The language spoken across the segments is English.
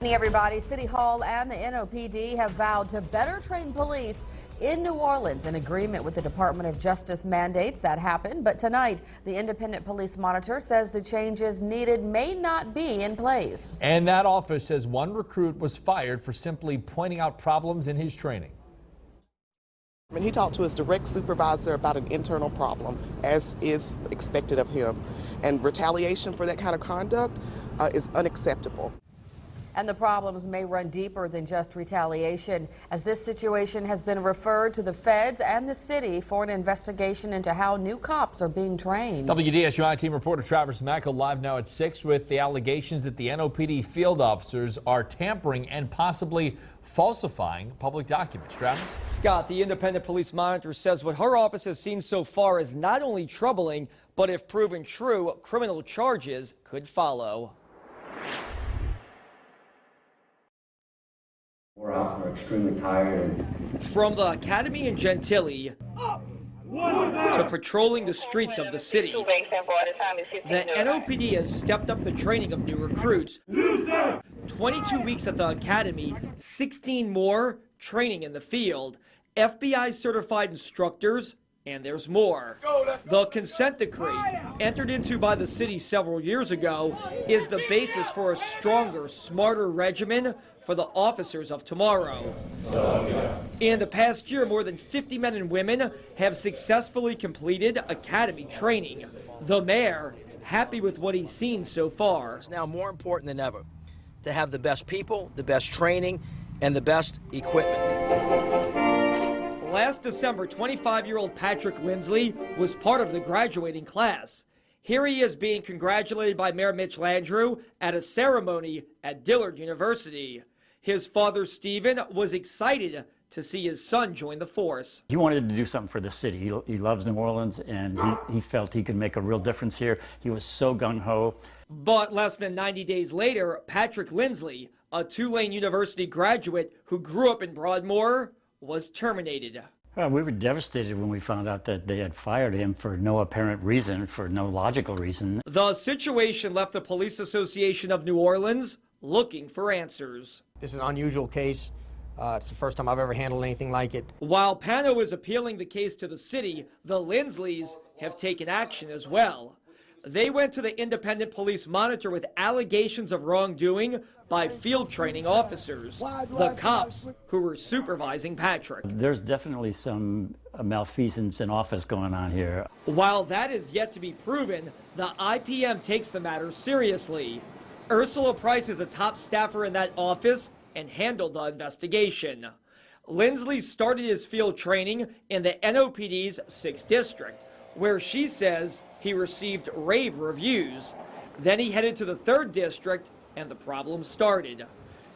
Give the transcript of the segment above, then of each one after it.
evening, everybody. City Hall and the NOPD have vowed to better train police in New Orleans in agreement with the Department of Justice mandates. That happened, but tonight the Independent Police Monitor says the changes needed may not be in place. And that office says one recruit was fired for simply pointing out problems in his training. And he talked to his direct supervisor about an internal problem, as is expected of him. And retaliation for that kind of conduct is unacceptable. And the problems may run deeper than just retaliation, as this situation has been referred to the feds and the city for an investigation into how new cops are being trained. WDSUI team reporter Travis Mackel live now at 6 with the allegations that the NOPD field officers are tampering and possibly falsifying public documents. Travis? Scott, the Independent Police Monitor says what her office has seen so far is not only troubling, but if proven true, criminal charges could follow. We're extremely tired. From the academy in Gentilly to patrolling the streets of the city, the NOPD has stepped up the training of new recruits. 22 weeks at the academy, 16 more training in the field, FBI certified instructors, and there's more. The consent decree, entered into by the city several years ago, is the basis for a stronger, smarter regimen for the officers of tomorrow. In the past year, more than 50 men and women have successfully completed academy training. The mayor, happy with what he's seen so far. It's now more important than ever to have the best people, the best training, and the best equipment. Last December, 25-year-old Patrick Lindsley was part of the graduating class. Here he is being congratulated by Mayor Mitch Landrieu at a ceremony at Dillard University. His father, Stephen, was excited to see his son join the force. He wanted to do something for the city. He loves New Orleans, and he felt he could make a real difference here. He was so gung-ho. But less than 90 days later, Patrick Lindsley, a Tulane University graduate who grew up in Broadmoor, was terminated. Well, we were devastated when we found out that they had fired him for no apparent reason, for no logical reason. The situation left the Police Association of New Orleans looking for answers. This is an unusual case. It's the first time I've ever handled anything like it. While Pano is appealing the case to the city, the Lindsleys have taken action as well. They went to the Independent Police Monitor with allegations of wrongdoing by field training officers, the cops who were supervising Patrick. There's definitely some malfeasance in office going on here. While that is yet to be proven, the IPM takes the matter seriously. Ursula Price is a top staffer in that office and handled the investigation. Lindsley started his field training in the NOPD's 6th District, where she says he received rave reviews. Then he headed to the 3rd District and the problem started.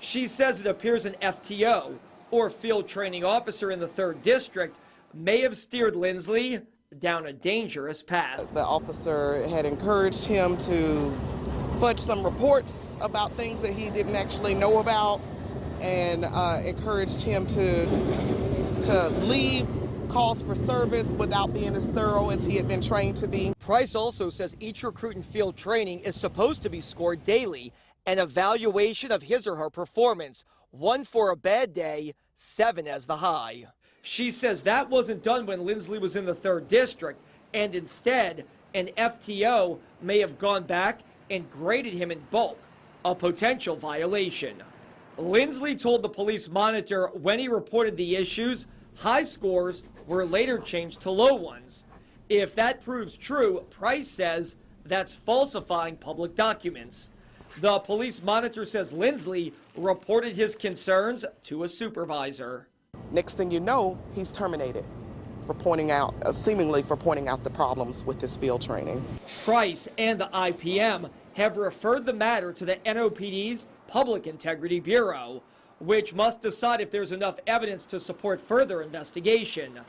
She says it appears an FTO, or field training officer in the 3rd District, may have steered Lindsley down a dangerous path. The officer had encouraged him to fudge some reports about things that he didn't actually know about, and encouraged him to leave calls for service without being as thorough as he had been trained to be. Price also says each recruit in field training is supposed to be scored daily, an evaluation of his or her performance, 1 for a bad day, 7 as the high. She says that wasn't done when Lindsley was in the 3rd District, and instead, an FTO may have gone back and graded him in bulk, a potential violation. Lindsley told the Police Monitor when he reported the issues, high scores were later changed to low ones. If that proves true, Price says that's falsifying public documents. The Police Monitor says Lindsley reported his concerns to a supervisor. Next thing you know, he's terminated for pointing out, seemingly for pointing out the problems with his field training. Price and the IPM have referred the matter to the NOPD's Public Integrity Bureau, which must decide if there's enough evidence to support further investigation.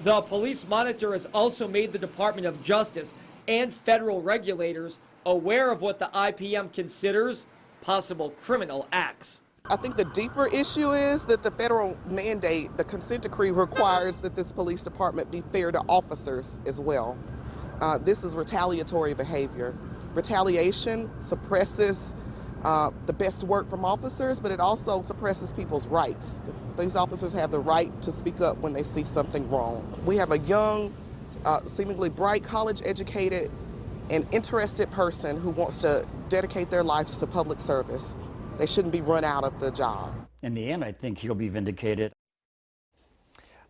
The Police Monitor has also made the Department of Justice and federal regulators aware of what the IPM considers possible criminal acts. I think the deeper issue is that the federal mandate, the consent decree, requires that this police department be fair to officers as well. This is retaliatory behavior. Retaliation suppresses the best work from officers, but it also suppresses people's rights. These officers have the right to speak up when they see something wrong. We have a young, seemingly bright, college-educated, and interested person who wants to dedicate their lives to public service. They shouldn't be run out of the job. In the end, I think he'll be vindicated.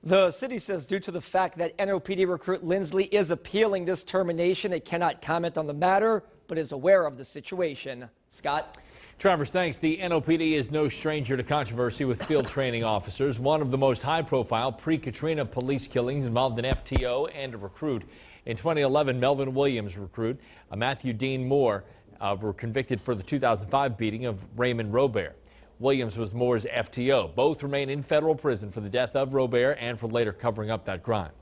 The city says due to the fact that NOPD recruit Lindsley is appealing this termination, it cannot comment on the matter, but is aware of the situation. Scott? Travers, thanks. The NOPD is no stranger to controversy with field training officers. One of the most high-profile pre-Katrina police killings involved an FTO and a recruit. In 2011, Melvin Williams recruit, Matthew Dean Moore were convicted for the 2005 beating of Raymond Robert. Williams was Moore's FTO. Both remain in federal prison for the death of Robert and for later covering up that crime.